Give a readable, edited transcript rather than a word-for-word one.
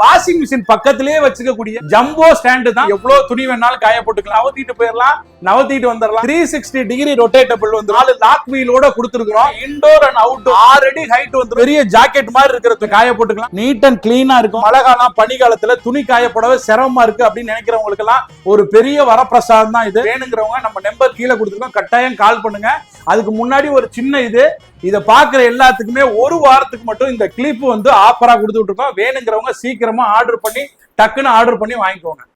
Washing machine பக்கத்திலேயே வச்சுக்கக்கூடிய jumbo stand தான். எவ்வளவு துணி வேணாலும் காய போட்டுக்கலாம், நவத்திட்டு போயிடலாம், நவத்திட்டு வந்துடலாம். 360 டிகிரி ரொட்டேட்டபிள் வந்து 4 லாக் வீலோட கொடுத்துருக்கோம். இன்டோர் அண்ட் அவுட்டோர் 6 அடி ஹைட் வந்து பெரிய ஜாக்கெட் மாதிரி இருக்கிறது காய போட்டுக்கலாம். நீட் அண்ட் கிளீனா இருக்கும். மழை காலம் பனி காலத்துல துணி காய போடவே சிரமமா இருக்கு அப்படின்னு நினைக்கிறவங்களுக்கு எல்லாம் ஒரு பெரிய வரப்பிரசாதம் தான் இது. வேணுங்கிறவங்க நம்ம நம்பர் கீழே கொடுத்துருக்கோம், கட்டாயம் கால் பண்ணுங்க. அதுக்கு முன்னாடி ஒரு சின்ன இதை பாக்குற எல்லாத்துக்குமே ஒரு வாரத்துக்கு மட்டும் இந்த கிளிப் வந்து ஆஃபரா கொடுத்துட்டு இருக்கோம். வேணுங்கிறவங்க சீக்கிரமா ஆர்டர் பண்ணி டக்குன்னு ஆர்டர் பண்ணி வாங்கிக்கோங்க.